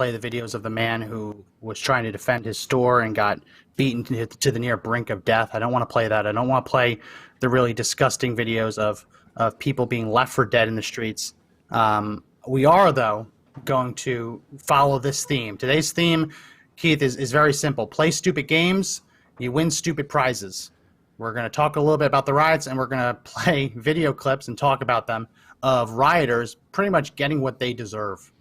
play the videos of the man who was trying to defend his store and got beaten to the near brink of death. I don't want to play that. I don't want to play the really disgusting videos of people being left for dead in the streets. We are, though, going to follow this theme. Today's theme, Keith, is very simple. Play stupid games, you win stupid prizes. We're going to talk a little bit about the riots, and we're going to play video clips and talk about them of rioters pretty much getting what they deserve.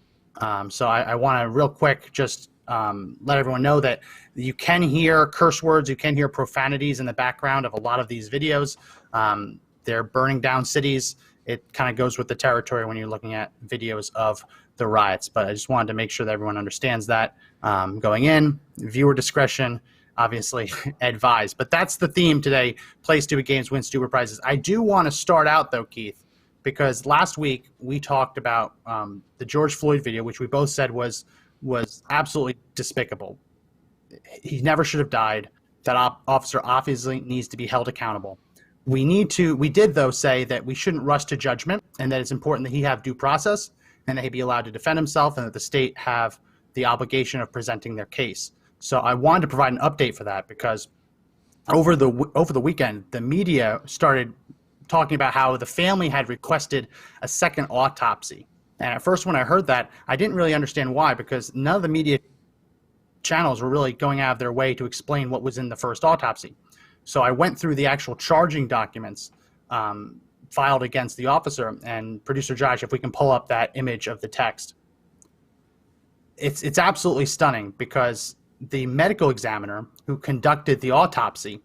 So I want to real quick just let everyone know that you can hear curse words, you can hear profanities in the background of a lot of these videos. They're burning down cities. It kind of goes with the territory when you're looking at videos of the riots. But I just wanted to make sure that everyone understands that going in. Viewer discretion, obviously, advised. But that's the theme today. Play stupid games, win stupid prizes. I do want to start out, though, Keith, because last week we talked about the George Floyd video, which we both said was absolutely despicable. He never should have died. That officer obviously needs to be held accountable. We did, though, say that we shouldn't rush to judgment and that it's important that he have due process and that he be allowed to defend himself and that the state have the obligation of presenting their case. So I wanted to provide an update for that because over the weekend, the media started talking about how the family had requested a second autopsy. And at first when I heard that, I didn't really understand why, because none of the media channels were really going out of their way to explain what was in the first autopsy. So I went through the actual charging documents filed against the officer, and producer Josh, if we can pull up that image of the text. It's absolutely stunning because the medical examiner who conducted the autopsy,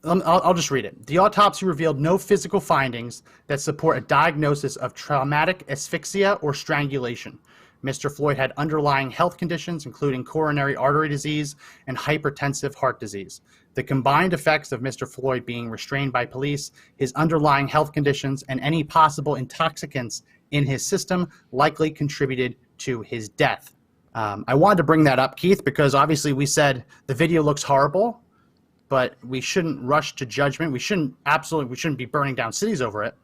I'll just read it. The autopsy revealed no physical findings that support a diagnosis of traumatic asphyxia or strangulation. Mr. Floyd had underlying health conditions, including coronary artery disease and hypertensive heart disease. The combined effects of Mr. Floyd being restrained by police, his underlying health conditions, and any possible intoxicants in his system likely contributed to his death. I wanted to bring that up, Keith, because obviously we said the video looks horrible, but we shouldn't rush to judgment. We shouldn't be burning down cities over it.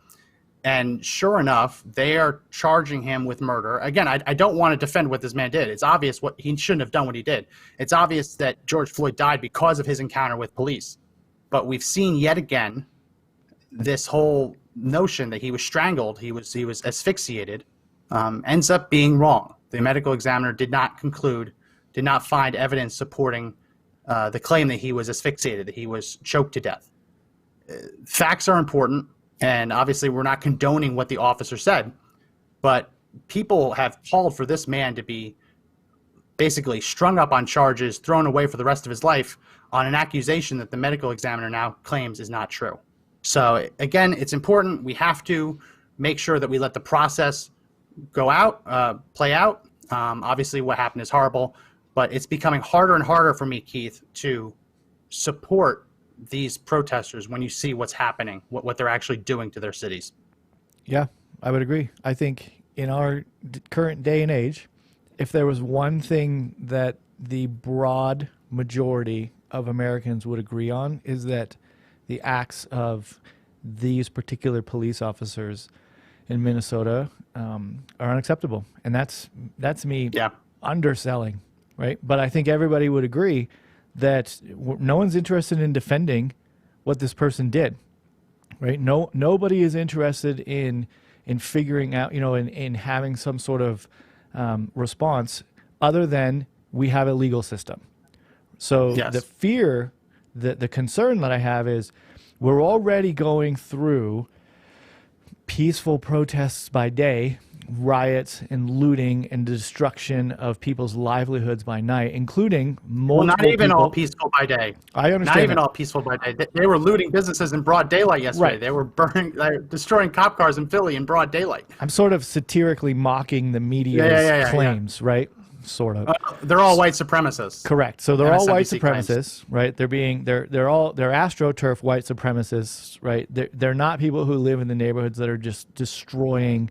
And sure enough, they are charging him with murder. Again, I don't want to defend what this man did. It's obvious what he shouldn't have done what he did. It's obvious that George Floyd died because of his encounter with police. But we've seen yet again this whole notion that he was strangled, he was asphyxiated, ends up being wrong. The medical examiner did not find evidence supporting the claim that he was asphyxiated, that he was choked to death. Facts are important. And obviously, we're not condoning what the officer said, but people have called for this man to be basically strung up on charges, thrown away for the rest of his life on an accusation that the medical examiner now claims is not true. So again, it's important. We have to make sure that we let the process play out. Obviously, what happened is horrible, but it's becoming harder and harder for me, Keith, to support these protesters when you see what's happening, what they're actually doing to their cities. Yeah, I would agree. I think in our current day and age, if there was one thing that the broad majority of Americans would agree on, is that the acts of these particular police officers in Minnesota are unacceptable. And that's me underselling, right? But I think everybody would agree that no one's interested in defending what this person did, right? Nobody is interested in figuring out, in having some sort of response other than we have a legal system. So yes. The fear, the concern that I have is we're already going through peaceful protests by day, riots and looting and destruction of people's livelihoods by night, including multiple not even people. all peaceful by day. I understand. Not even all peaceful by day. They were looting businesses in broad daylight yesterday. Right. They were destroying cop cars in Philly in broad daylight. I'm sort of satirically mocking the media's claims, right? Sort of. They're all white supremacists. Correct. So they're all white MSNBC supremacists, right? They're astroturf white supremacists, right? They're not people who live in the neighborhoods that are just destroying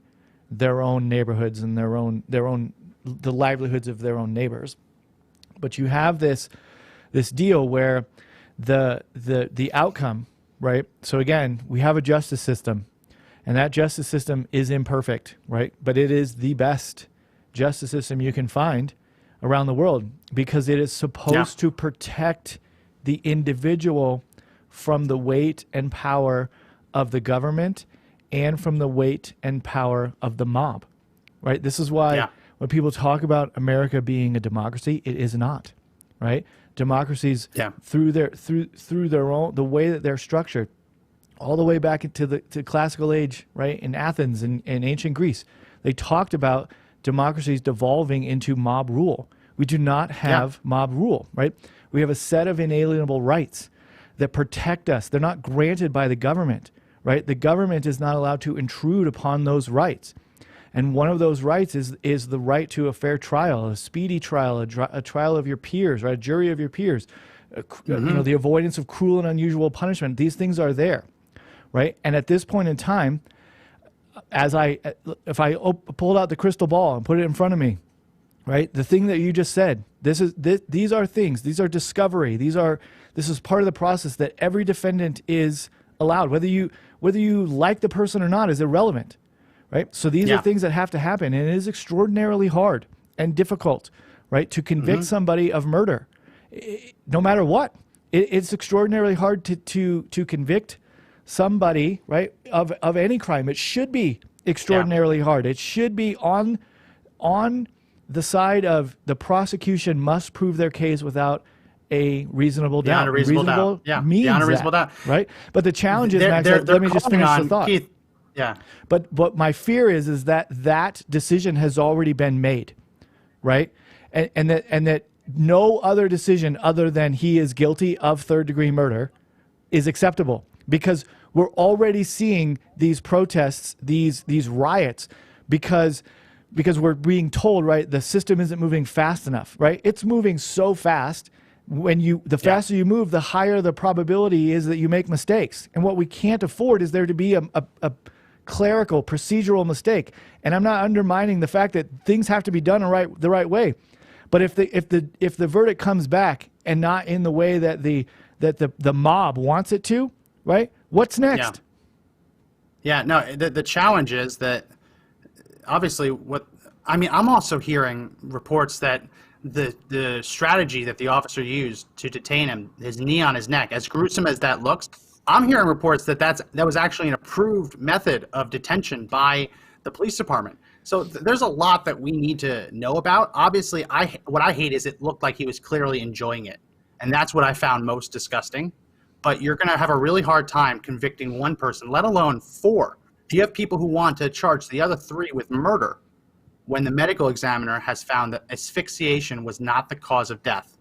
their own neighborhoods and the livelihoods of their own neighbors. But you have this deal where the outcome, right? So again, we have a justice system, and that justice system is imperfect, right? But it is the best justice system you can find around the world, because it is supposed to protect the individual from the weight and power of the government and from the weight and power of the mob, right? This is why when people talk about America being a democracy, it is not, right? Democracies through their own, the way that they're structured, all the way back to classical age, right? In Athens and ancient Greece, they talked about democracies devolving into mob rule. We do not have mob rule, right? We have a set of inalienable rights that protect us. They're not granted by the government, right? The government is not allowed to intrude upon those rights. And one of those rights is the right to a fair trial, a speedy trial, a trial of your peers, right? A jury of your peers, you know, the avoidance of cruel and unusual punishment. These things are there, right? And at this point in time, if I pulled out the crystal ball and put it in front of me, right? The thing that you just said, these are things, these are discovery, this is part of the process that every defendant is allowed. Whether you like the person or not is irrelevant, right? So these are things that have to happen, and it is extraordinarily hard and difficult, right, to convict somebody of murder, no matter what. It's extraordinarily hard to convict somebody, right, of any crime. It should be extraordinarily hard. It should be on the side of the prosecution must prove their case without a reasonable doubt. Beyond a reasonable doubt. Yeah, means beyond a reasonable that, doubt. right? But the challenge is, Max, let me just finish the thought. Keith, yeah. But what my fear is that decision has already been made, right? And that no other decision other than he is guilty of third-degree murder is acceptable, because we're already seeing these protests, these riots, because we're being told, right, the system isn't moving fast enough, right? It's moving so fast. The faster you move, the higher the probability is that you make mistakes. And what we can't afford is there to be a clerical, procedural mistake. And I'm not undermining the fact that things have to be done the right way. But if the verdict comes back and not in the way that the mob wants it to, right? What's next? Yeah, no, the challenge is that obviously I'm also hearing reports that the strategy that the officer used to detain him, his knee on his neck, as gruesome as that looks, I'm hearing reports that was actually an approved method of detention by the police department. So there's a lot that we need to know about. Obviously, what I hate is it looked like he was clearly enjoying it. And that's what I found most disgusting. But you're going to have a really hard time convicting one person, let alone 4. If you have people who want to charge the other 3 with murder, when the medical examiner has found that asphyxiation was not the cause of death,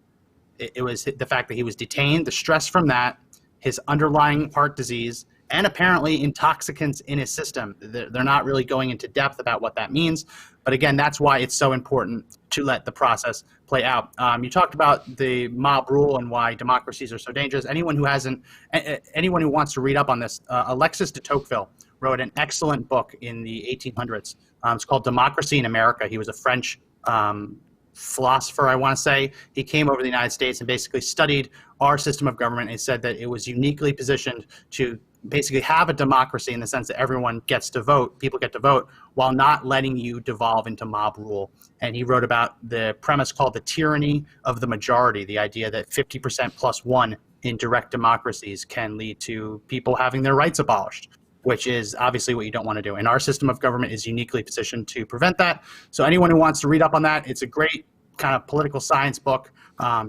it was the fact that he was detained, the stress from that, his underlying heart disease, and apparently intoxicants in his system. They're not really going into depth about what that means. But again, that's why it's so important to let the process play out. You talked about the mob rule and why democracies are so dangerous. Anyone who wants to read up on this, Alexis de Tocqueville wrote an excellent book in the 1800s. It's called Democracy in America. He was a French philosopher, I want to say. He came over to the United States and basically studied our system of government and said that it was uniquely positioned to basically have a democracy in the sense that everyone gets to vote, people get to vote, while not letting you devolve into mob rule. And he wrote about the premise called the tyranny of the majority, the idea that 50% plus 1 in direct democracies can lead to people having their rights abolished, which is obviously what you don't want to do. And our system of government is uniquely positioned to prevent that. So anyone who wants to read up on that, it's a great kind of political science book,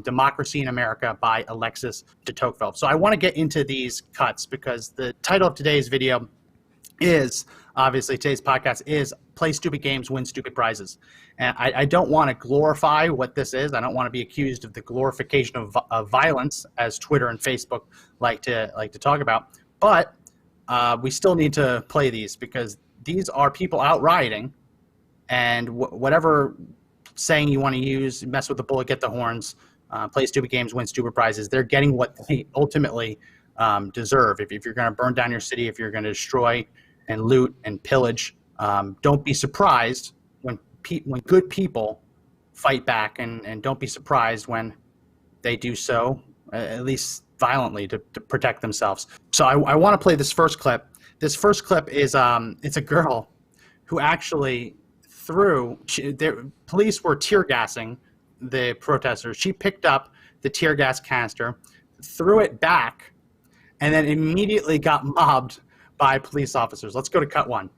Democracy in America by Alexis de Tocqueville. So I want to get into these cuts because the title of today's video is, obviously today's podcast is Play Stupid Games, Win Stupid Prizes. And I don't want to glorify what this is. I don't want to be accused of the glorification of violence, as Twitter and Facebook like to talk about. But we still need to play these because these are people out rioting, and whatever saying you want to use, mess with the bullet, get the horns, play stupid games, win stupid prizes, they're getting what they ultimately deserve. If you're going to burn down your city, if you're going to destroy and loot and pillage, don't be surprised when good people fight back, and don't be surprised when they do so, at least violently, to protect themselves. So I want to play this first clip. This first clip is it's a girl who actually the police were tear gassing the protesters. She picked up the tear gas canister, threw it back, and then immediately got mobbed by police officers. Let's go to cut one.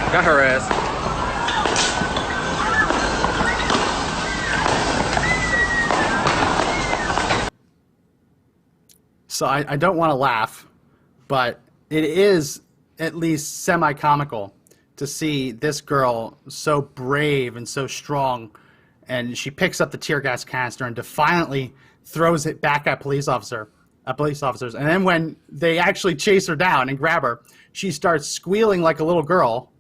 Got her ass. So I don't want to laugh, but it is at least semi-comical to see this girl so brave and so strong, and she picks up the tear gas canister and defiantly throws it back at police officers. And then when they actually chase her down and grab her, she starts squealing like a little girl,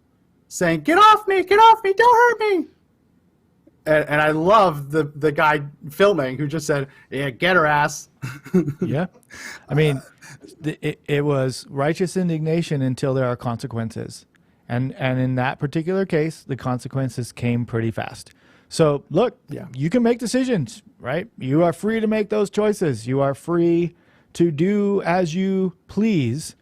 saying, "Get off me! Get off me! Don't hurt me!" And I love the guy filming who just said, "Yeah, get her ass." Yeah. I mean, it was righteous indignation until there are consequences. And in that particular case, the consequences came pretty fast. So look, you can make decisions, right? You are free to make those choices. You are free to do as you please.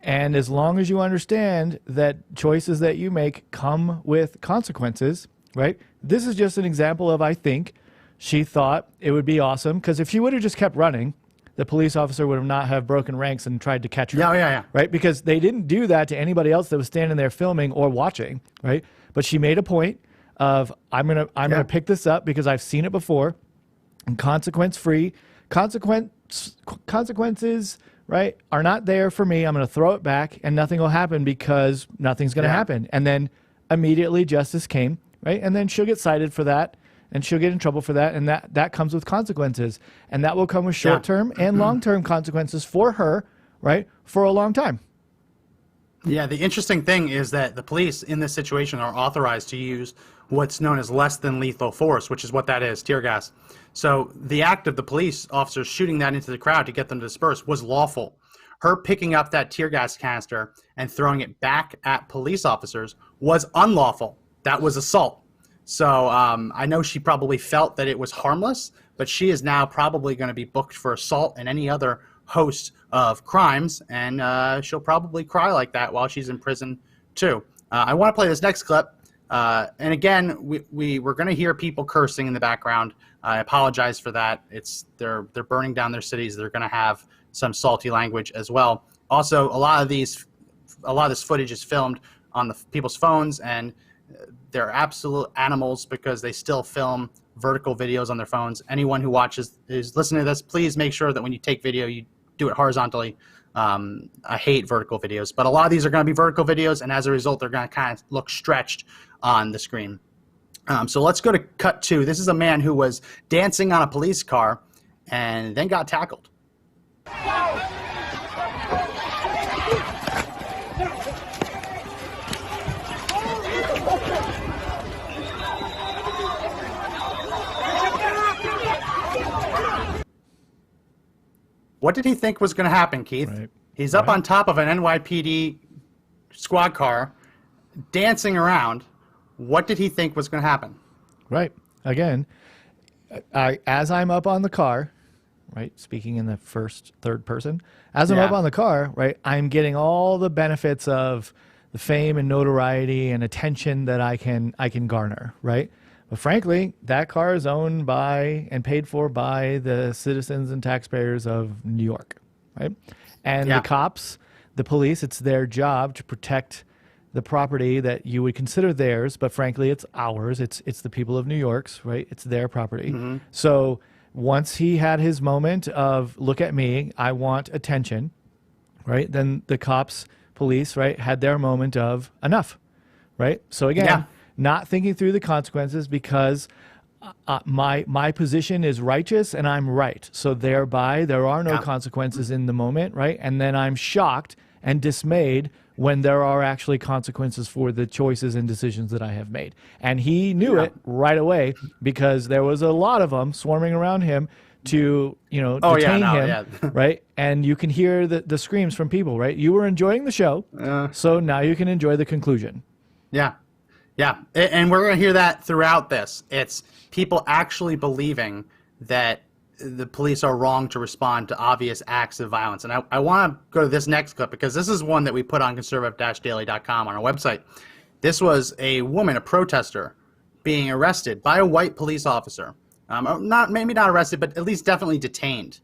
And as long as you understand that choices that you make come with consequences, right? This is just an example of, I think, she thought it would be awesome, because if she would have just kept running, the police officer would have not have broken ranks and tried to catch her. Yeah. Right? Because they didn't do that to anybody else that was standing there filming or watching, right? But she made a point of, I'm gonna pick this up because I've seen it before, and consequences, right, are not there for me. I'm going to throw it back and nothing will happen because nothing's going to happen. And then immediately justice came, right? And then she'll get cited for that and she'll get in trouble for that. And that comes with consequences. And that will come with short-term and long-term consequences for her, right, for a long time. Yeah, the interesting thing is that the police in this situation are authorized to use what's known as less than lethal force, which is what that is, tear gas. So the act of the police officers shooting that into the crowd to get them to disperse was lawful. Her picking up that tear gas canister and throwing it back at police officers was unlawful. That was assault. So I know she probably felt that it was harmless, but she is now probably going to be booked for assault and any other host of crimes, and she'll probably cry like that while she's in prison too. I want to play this next clip. And again, we're going to hear people cursing in the background. I apologize for that. They're burning down their cities. They're going to have some salty language as well. Also, a lot of this footage is filmed on the people's phones, and they're absolute animals because they still film vertical videos on their phones. Anyone who is listening to this, please make sure that when you take video, you do it horizontally. I hate vertical videos, but a lot of these are going to be vertical videos, and as a result, they're going to kind of look stretched on the screen. So let's go to cut 2. This is a man who was dancing on a police car and then got tackled. What did he think was going to happen, Keith? Right. He's up on top of an NYPD squad car, dancing around. What did he think was going to happen? Right. Again, as I'm up on the car, right, speaking in the third person, as I'm up on the car, right, I'm getting all the benefits of the fame and notoriety and attention that I can garner, right? But frankly, that car is owned by and paid for by the citizens and taxpayers of New York, right? And the cops, the police, it's their job to protect the property that you would consider theirs, but frankly, it's ours. It's the people of New York's, right? It's their property. Mm-hmm. So once he had his moment of, look at me, I want attention, right? Then the cops, police, right, had their moment of enough, right? So again, not thinking through the consequences because my position is righteous and I'm right. So thereby, there are no consequences in the moment, right? And then I'm shocked and dismayed when there are actually consequences for the choices and decisions that I have made. And he knew it right away because there was a lot of them swarming around him to, detain him, right? And you can hear the screams from people, right? You were enjoying the show, so now you can enjoy the conclusion. Yeah. Yeah, and we're going to hear that throughout this. It's people actually believing that the police are wrong to respond to obvious acts of violence. And I want to go to this next clip because this is one that we put on conservative-daily.com on our website. This was a woman, a protester, being arrested by a white police officer. Maybe not arrested, but at least definitely detained.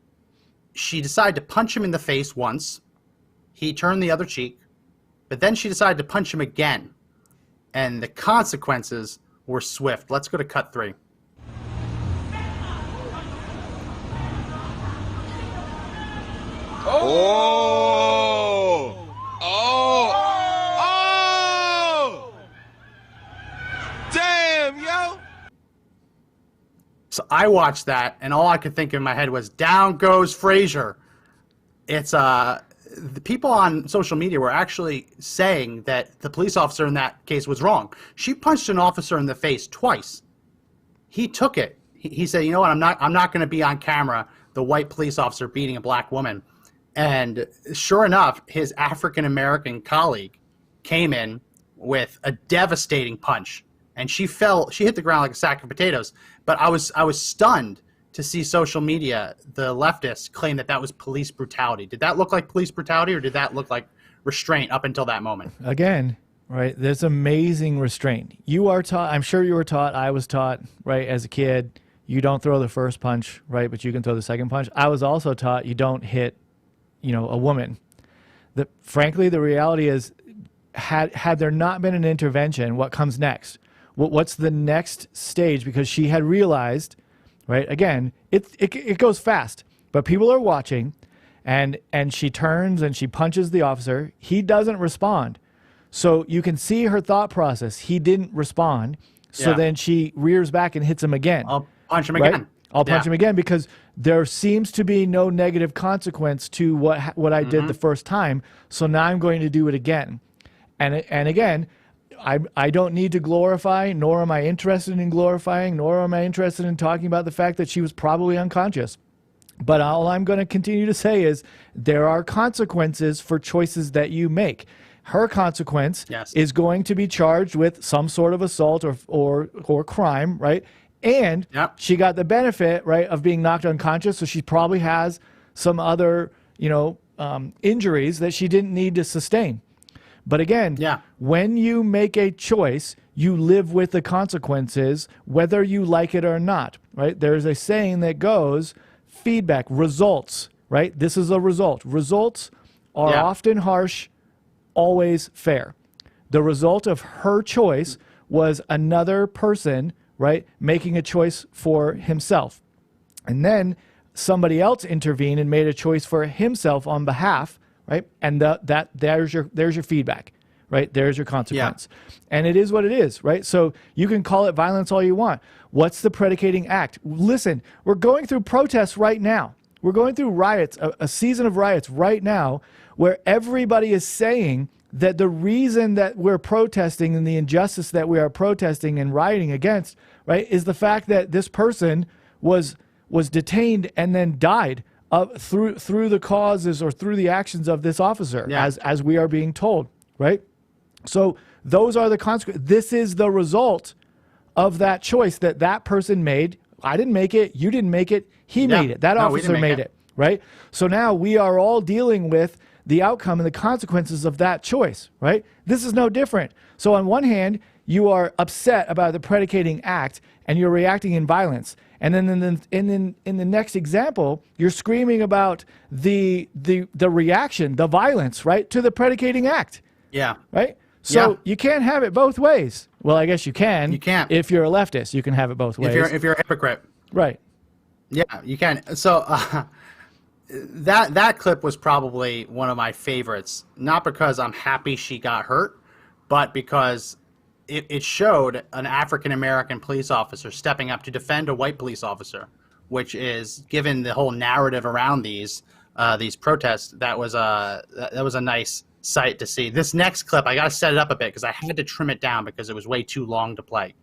She decided to punch him in the face once. He turned the other cheek, but then she decided to punch him again. And the consequences were swift. Let's go to cut 3. Oh! Oh! Oh! Damn, yo! So I watched that, and all I could think in my head was, down goes Frazier. It's the people on social media were actually saying that the police officer in that case was wrong. She punched an officer in the face twice. He took it. He said, "You know what? I'm not going to be on camera. The white police officer beating a black woman." And sure enough, his African American colleague came in with a devastating punch, and she hit the ground like a sack of potatoes. But I was stunned to see social media, the leftists, claim that was police brutality. Did that look like police brutality, or did that look like restraint up until that moment? Again, right, there's amazing restraint. You are taught, I'm sure you were taught, I was taught, right, as a kid, you don't throw the first punch, right, but you can throw the second punch. I was also taught you don't hit, a woman. Frankly, the reality is, had there not been an intervention, what comes next? What's the next stage? Because she had realized, right, again, it goes fast, but people are watching, and she turns and she punches the officer. He doesn't respond. So you can see her thought process. He didn't respond. So then she rears back and hits him again. I'll punch him right? again. I'll punch him again because there seems to be no negative consequence to what I did the first time. So now I'm going to do it again. And again, I don't need to glorify, nor am I interested in glorifying, nor am I interested in talking about the fact that she was probably unconscious. But all I'm going to continue to say is there are consequences for choices that you make. Her consequence is going to be charged with some sort of assault or crime, right? And she got the benefit, right, of being knocked unconscious, so she probably has some other, injuries that she didn't need to sustain. But again, when you make a choice, you live with the consequences, whether you like it or not, right? There's a saying that goes, feedback, results, right? This is a result. Results are often harsh, always fair. The result of her choice was another person, right, making a choice for himself. And then somebody else intervened and made a choice for himself on behalf, right? And there's your feedback, right? There's your consequence. And it is what it is, right? So you can call it violence all you want. What's the predicating act? Listen, we're going through protests right now. We're going through riots, a season of riots right now, where everybody is saying that the reason that we're protesting and the injustice that we are protesting and rioting against, right, is the fact that this person was detained and then died through the causes or through the actions of this officer, as we are being told, right? So those are the consequences. This is the result of that choice that person made. I didn't make it. You didn't make it. He made it. That officer made it, right? So now we are all dealing with the outcome and the consequences of that choice, right? This is no different. So on one hand, you are upset about the predicating act and you're reacting in violence. And then in the next example, you're screaming about the reaction, the violence, right, to the predicating act. Yeah. Right? So you can't have it both ways. Well, I guess you can. You can't. If you're a leftist, you can have it both ways. If you're a hypocrite. Right. Yeah, you can. So that clip was probably one of my favorites, not because I'm happy she got hurt, but because it showed an African-American police officer stepping up to defend a white police officer, which is, given the whole narrative around these protests, that was a nice sight to see. This next clip, I got to set it up a bit because I had to trim it down because it was way too long to play.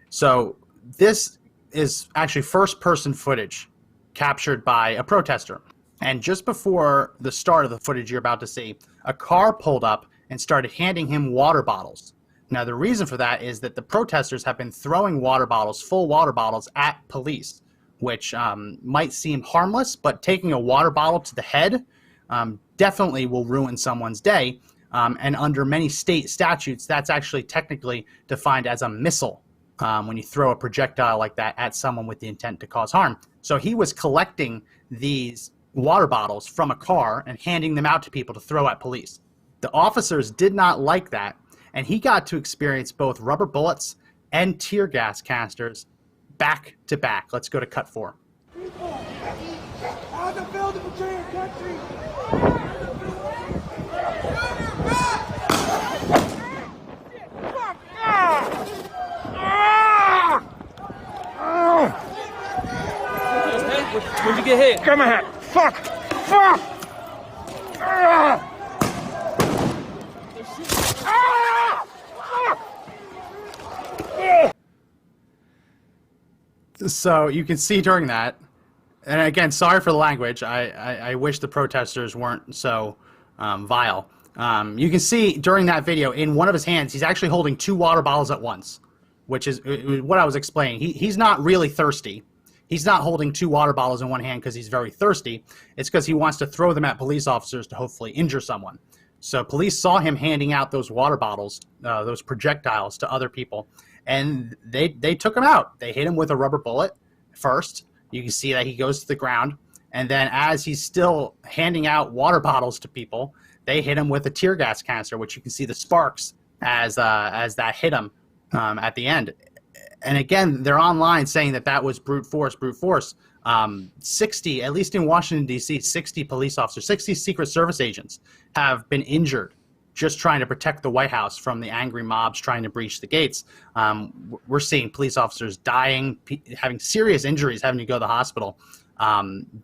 So this is actually first-person footage captured by a protester. And just before the start of the footage you're about to see, a car pulled up and started handing him water bottles. Now, the reason for that is that the protesters have been throwing water bottles, full water bottles, at police, which might seem harmless, but taking a water bottle to the head definitely will ruin someone's day. And under many state statutes, that's actually technically defined as a missile when you throw a projectile like that at someone with the intent to cause harm. So he was collecting these water bottles from a car and handing them out to people to throw at police. The officers did not like that, and he got to experience both rubber bullets and tear gas canisters back to back. Let's go to cut 4. Where'd you get hit? Come on. Fuck. Fuck. So you can see during that, and again, sorry for the language. I wish the protesters weren't so vile. You can see during that video, in one of his hands, he's actually holding 2 water bottles at once, which is what I was explaining. He's not really thirsty. He's not holding 2 water bottles in one hand because he's very thirsty. It's because he wants to throw them at police officers to hopefully injure someone. So police saw him handing out those water bottles, those projectiles to other people, and they took him out. They hit him with a rubber bullet first. You can see that he goes to the ground, and then as he's still handing out water bottles to people, they hit him with a tear gas canister, which you can see the sparks as that hit him at the end. And again, they're online saying that was brute force. 60, at least in Washington, D.C., 60 police officers, 60 Secret Service agents have been injured just trying to protect the White House from the angry mobs trying to breach the gates. We're seeing police officers dying, having serious injuries, having to go to the hospital.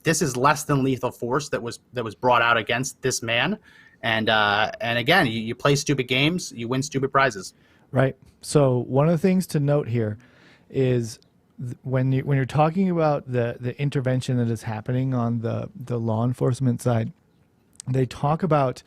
This is less than lethal force that was brought out against this man. And again, you play stupid games, you win stupid prizes. Right. So one of the things to note here is when you're talking about the intervention that is happening on the law enforcement side, they talk about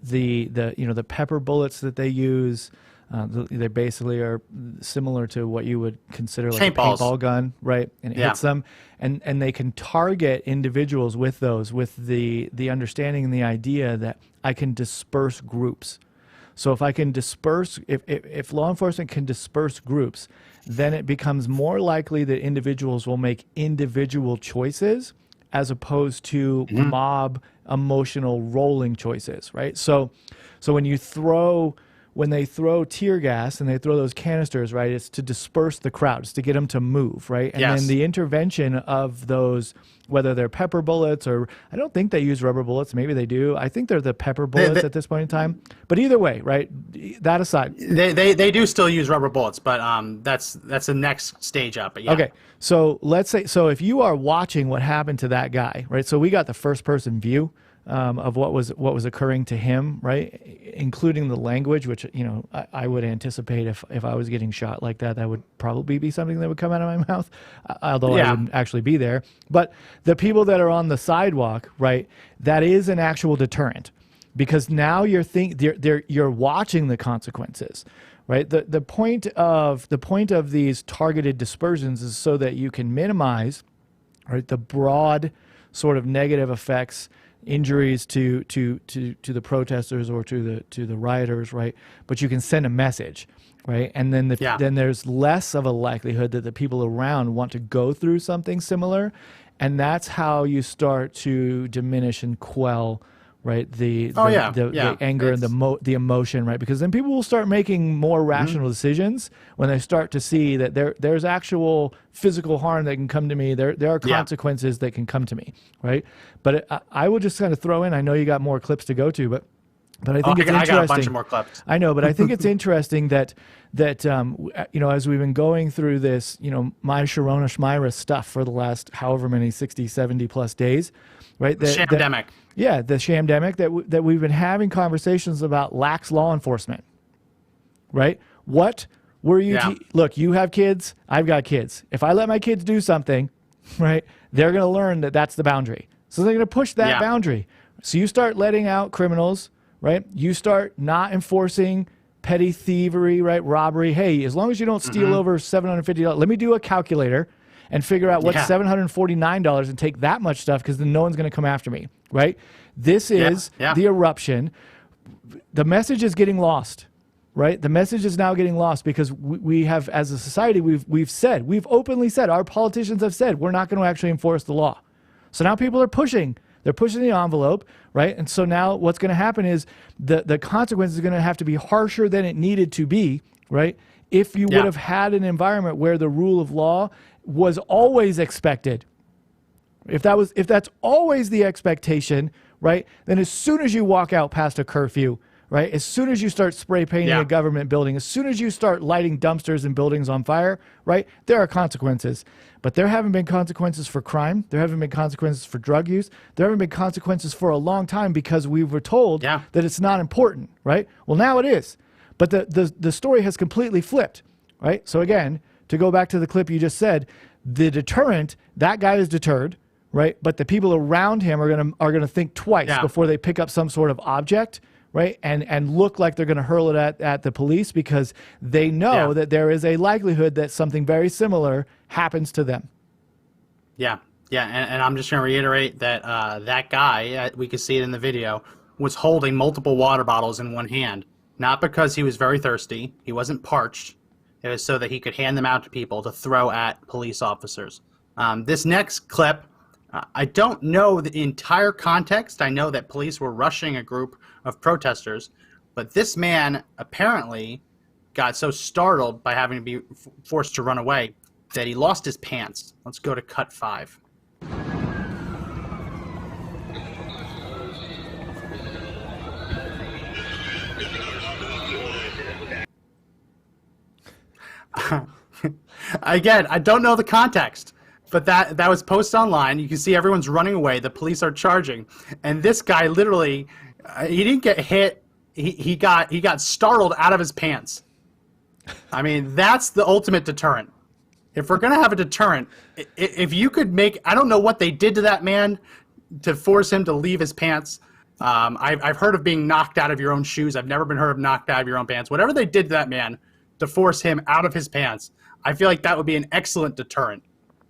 the pepper bullets that they use. They basically are similar to what you would consider like a paintball gun, right? And it hits them, and they can target individuals with those, with the understanding and the idea that I can disperse groups. So if I can disperse, if law enforcement can disperse groups, then it becomes more likely that individuals will make individual choices as opposed to mob emotional rolling choices, right? So when they throw tear gas and they throw those canisters, right, it's to disperse the crowd, it's to get them to move, right? And then the intervention of those, whether they're pepper bullets or I don't think they use rubber bullets, maybe they do. I think they're the pepper bullets at this point in time. But either way, right, that aside. They do still use rubber bullets, but that's the next stage up. But yeah. Okay, so let's say, so if you are watching what happened to that guy, right, so we got the first person view of what was occurring to him, right, including the language, which I would anticipate if I was getting shot like that would probably be something that would come out of my mouth, although I wouldn't actually be there. But the people that are on the sidewalk, right, that is an actual deterrent, because now you're watching the consequences, right? The point of these targeted dispersions is so that you can minimize, right, the broad sort of negative effects, injuries to the protesters or to the rioters, right? But you can send a message, right? And then then there's less of a likelihood that the people around want to go through something similar, and that's how you start to diminish and quell, right, the anger and the emotion, right? Because then people will start making more rational decisions when they start to see that there's actual physical harm that can come to me. There are consequences that can come to me, right? But I will just kind of throw in, I know you got more clips to go to, but I think it's interesting. I got a bunch of more clips. I know, but I think it's interesting that as we've been going through this, my Sharona Shmira stuff for the last however many 60, 70 plus days, right? The shamdemic. The shamdemic that we've been having conversations about lax law enforcement, right? What were you? Look, you have kids. I've got kids. If I let my kids do something, right, they're going to learn that that's the boundary. So they're going to push that boundary. So you start letting out criminals, right? You start not enforcing petty thievery, right? Robbery. Hey, as long as you don't steal over $750, let me do a calculator. and figure out what's Yeah. $749 and take that much stuff, because then no one's going to come after me, right? This is the eruption. The message is getting lost, right? The message is now getting lost because we have, as a society, we've openly said, our politicians have said, we're not going to actually enforce the law. So now people are pushing. They're pushing the envelope, right? And so now what's going to happen is the consequences are going to have to be harsher than it needed to be, right? If you would have had an environment where the rule of law was always expected, if that's always the expectation, right? Then as soon as you walk out past a curfew, right? As soon as you start spray painting a government building, as soon as you start lighting dumpsters and buildings on fire, right? There are consequences. But there haven't been consequences for crime. There haven't been consequences for drug use. There haven't been consequences for a long time because we were told that it's not important, right? Well, now it is. But the story has completely flipped, right? So again, to go back to the clip you just said, the deterrent, that guy is deterred, right? But the people around him are gonna think twice before they pick up some sort of object, right? And look like they're gonna hurl it at the police because they know that there is a likelihood that something very similar happens to them. Yeah, and I'm just gonna reiterate that that guy, we could see it in the video, was holding multiple water bottles in one hand. Not because he was very thirsty. He wasn't parched. It was so that he could hand them out to people to throw at police officers. This next clip, I don't know the entire context. I know that police were rushing a group of protesters, but this man apparently got so startled by having to be forced to run away that he lost his pants. Let's go to cut 5. Again, I don't know the context, but that was posted online. You can see everyone's running away. The police are charging, and this guy literally, he didn't get hit. He got startled out of his pants. I mean, that's the ultimate deterrent. If we're gonna have a deterrent, if you could make, I don't know what they did to that man to force him to leave his pants. I've heard of being knocked out of your own shoes. I've never been heard of knocked out of your own pants. Whatever they did to that man to force him out of his pants, I feel like that would be an excellent deterrent.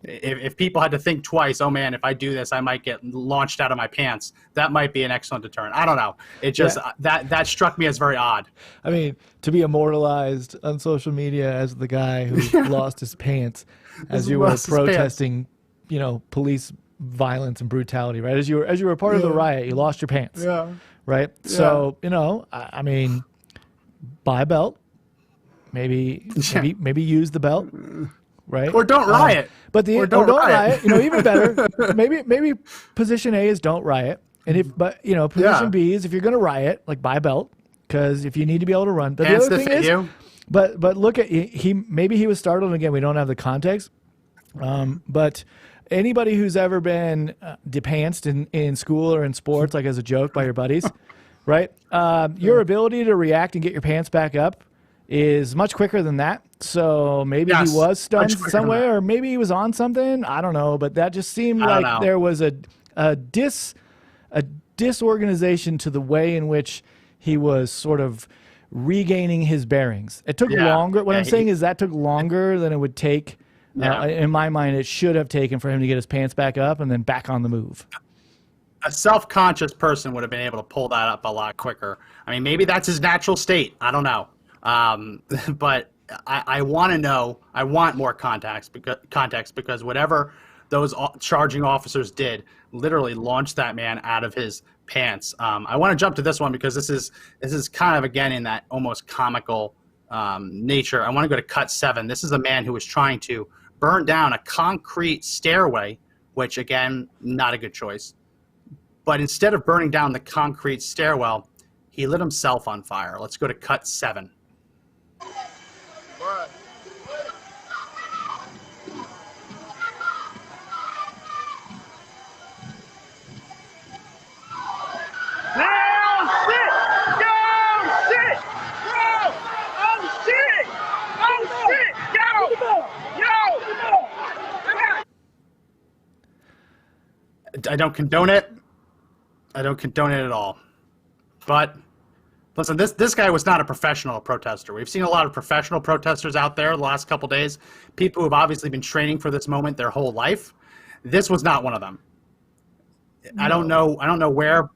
If people had to think twice, oh man, if I do this, I might get launched out of my pants. That might be an excellent deterrent. I don't know. It just that struck me as very odd. I mean, to be immortalized on social media as the guy who lost his pants as you were protesting, you know, police violence and brutality, right? As you were part of the riot, you lost your pants. Yeah. Right? Yeah. So, you know, I mean, buy a belt. Maybe use the belt. Right? Or don't riot. But don't riot. You know, even better. maybe position A is don't riot. And position B is if you're going to riot, like buy a belt, because if you need to be able to run. But the other thing is, but look at maybe he was startled. Again, we don't have the context. But anybody who's ever been depantsed in school or in sports, like as a joke by your buddies, right? Your ability to react and get your pants back up is much quicker than that. So maybe he was stunned some way, or maybe he was on something. I don't know, but that just seemed like there was a disorganization to the way in which he was sort of regaining his bearings. It took longer. What I'm saying is that took longer than it would take. In my mind, it should have taken for him to get his pants back up and then back on the move. A self-conscious person would have been able to pull that up a lot quicker. I mean, maybe that's his natural state. I don't know. But I want to know. I want more context because whatever those charging officers did literally launched that man out of his pants. I want to jump to this one because this is kind of again in that almost comical nature. I want to go to cut 7. This is a man who was trying to burn down a concrete stairway, which again, not a good choice. But instead of burning down the concrete stairwell, he lit himself on fire. Let's go to cut 7. I don't condone it. I don't condone it at all. But Listen, this guy was not a professional protester. We've seen a lot of professional protesters out there the last couple days. People who have obviously been training for this moment their whole life. This was not one of them. No. I don't know where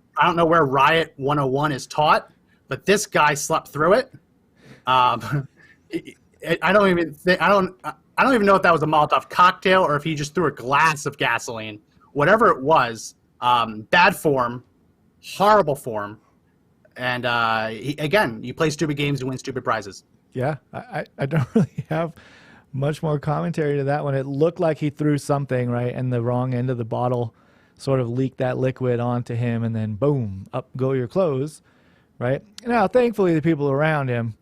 Riot 101 is taught, but this guy slept through it. I don't even know if that was a Molotov cocktail or if he just threw a glass of gasoline. Whatever it was, bad form, horrible form. And you play stupid games and win stupid prizes. Yeah, I don't really have much more commentary to that one. It looked like he threw something, right, and the wrong end of the bottle sort of leaked that liquid onto him, and then boom, up go your clothes, right? Now, thankfully, the people around him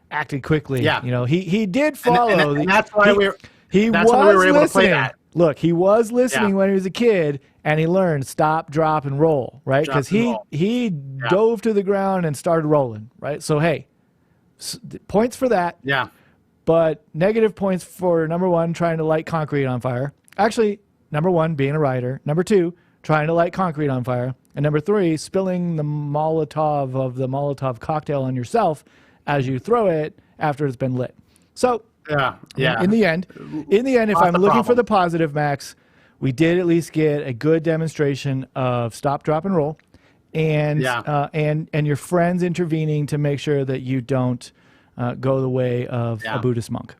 acted quickly. Yeah. You know, he did follow. And that's why we were able to play that. Look, he was listening when he was a kid, and he learned stop, drop, and roll, right? Because he dove to the ground and started rolling, right? So, hey, points for that. Yeah. But negative points for, number one, trying to light concrete on fire. Actually, number one, being a writer. Number two, trying to light concrete on fire. And number three, spilling the Molotov cocktail on yourself as you throw it after it's been lit. So, yeah. In the end, if I'm looking for the positive, Max, we did at least get a good demonstration of stop, drop, and roll, and your friends intervening to make sure that you don't go the way of a Buddhist monk.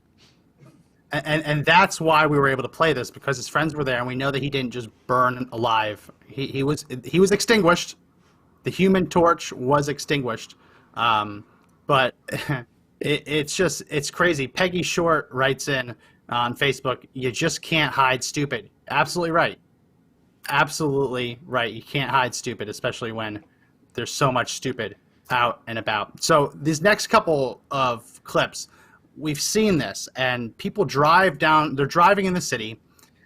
And that's why we were able to play this, because his friends were there, and we know that he didn't just burn alive. He was extinguished. The Human Torch was extinguished, but. It's crazy. Peggy Short writes in on Facebook, you just can't hide stupid. Absolutely right. Absolutely right. You can't hide stupid, especially when there's so much stupid out and about. So these next couple of clips, we've seen this, and people drive down, they're driving in the city.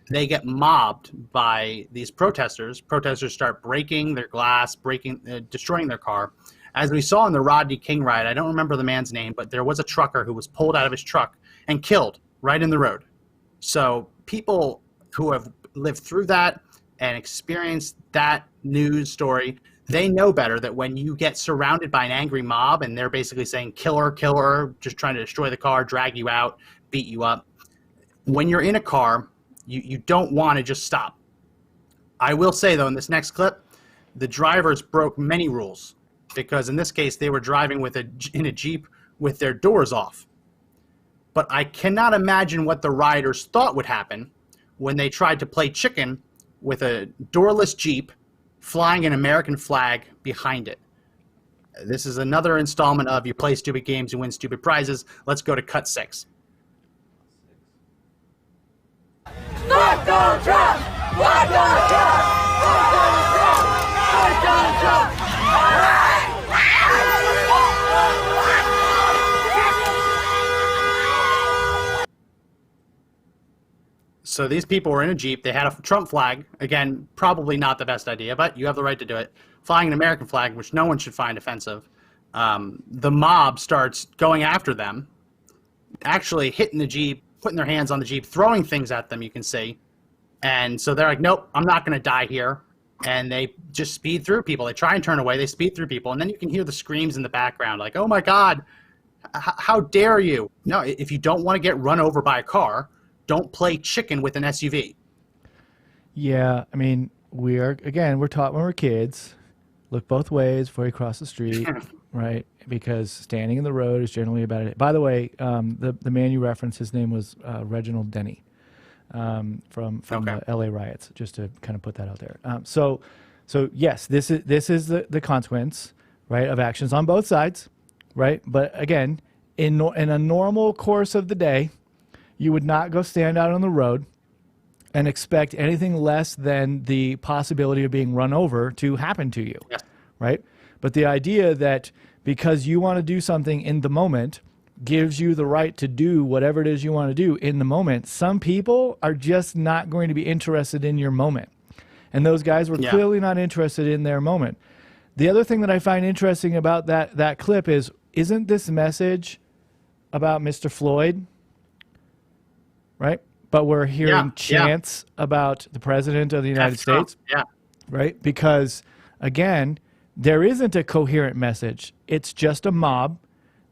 They get mobbed by these protesters. Protesters start breaking their glass, destroying their car. As we saw in the Rodney King riot, I don't remember the man's name, but there was a trucker who was pulled out of his truck and killed right in the road. So people who have lived through that and experienced that news story, they know better that when you get surrounded by an angry mob and they're basically saying, kill her, just trying to destroy the car, drag you out, beat you up. When you're in a car, you don't want to just stop. I will say, though, in this next clip, the drivers broke many rules. Because in this case, they were driving in a Jeep with their doors off. But I cannot imagine what the rioters thought would happen when they tried to play chicken with a doorless Jeep flying an American flag behind it. This is another installment of you play stupid games, you win stupid prizes. Let's go to cut 6. Fuck Donald Trump! Fuck Donald Trump! Fuck Donald Trump! Fuck Donald Trump! So these people were in a Jeep. They had a Trump flag. Again, probably not the best idea, but you have the right to do it. Flying an American flag, which no one should find offensive. The mob starts going after them, actually hitting the Jeep, putting their hands on the Jeep, throwing things at them, you can see. And so they're like, nope, I'm not going to die here. And they just speed through people. They try and turn away. They speed through people. And then you can hear the screams in the background, like, oh, my God, how dare you? No, if you don't want to get run over by a car, don't play chicken with an SUV. Yeah, I mean, we're taught when we're kids, look both ways before you cross the street, right? Because standing in the road is generally a bad idea. By the way, the man you referenced, his name was Reginald Denny from the LA riots, just to kind of put that out there. So yes, this is the consequence, right, of actions on both sides, right? But again, in a normal course of the day, you would not go stand out on the road and expect anything less than the possibility of being run over to happen to you, right? But the idea that because you want to do something in the moment gives you the right to do whatever it is you want to do in the moment. Some people are just not going to be interested in your moment. And those guys were clearly not interested in their moment. The other thing that I find interesting about that clip is, isn't this message about Mr. Floyd? Right? But we're hearing chants about the president of the United States. Yeah. Right? Because, again, there isn't a coherent message. It's just a mob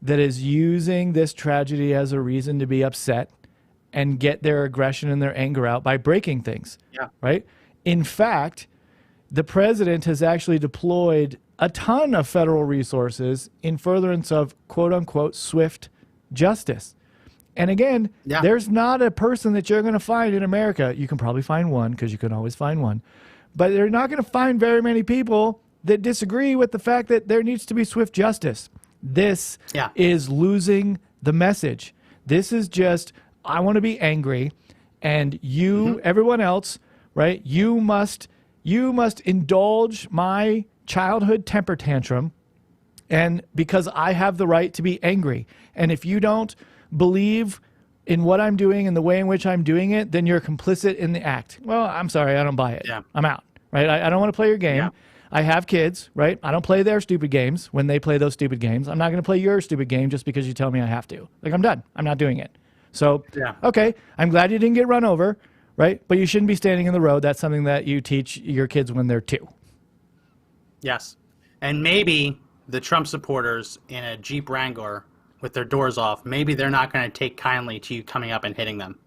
that is using this tragedy as a reason to be upset and get their aggression and their anger out by breaking things. Yeah. Right? In fact, the president has actually deployed a ton of federal resources in furtherance of quote unquote swift justice. And again, there's not a person that you're going to find in America. You can probably find one because you can always find one. But you're not going to find very many people that disagree with the fact that there needs to be swift justice. This is losing the message. This is just, I want to be angry, and you, everyone else, right? You must indulge my childhood temper tantrum, and because I have the right to be angry. And if you don't believe in what I'm doing and the way in which I'm doing it, then you're complicit in the act. Well, I'm sorry, I don't buy it. Yeah. I'm out, right? I don't want to play your game. Yeah. I have kids, right? I don't play their stupid games when they play those stupid games. I'm not going to play your stupid game just because you tell me I have to. Like, I'm done. I'm not doing it. So, okay, I'm glad you didn't get run over, right? But you shouldn't be standing in the road. That's something that you teach your kids when they're 2. Yes. And maybe the Trump supporters in a Jeep Wrangler with their doors off, maybe they're not going to take kindly to you coming up and hitting them.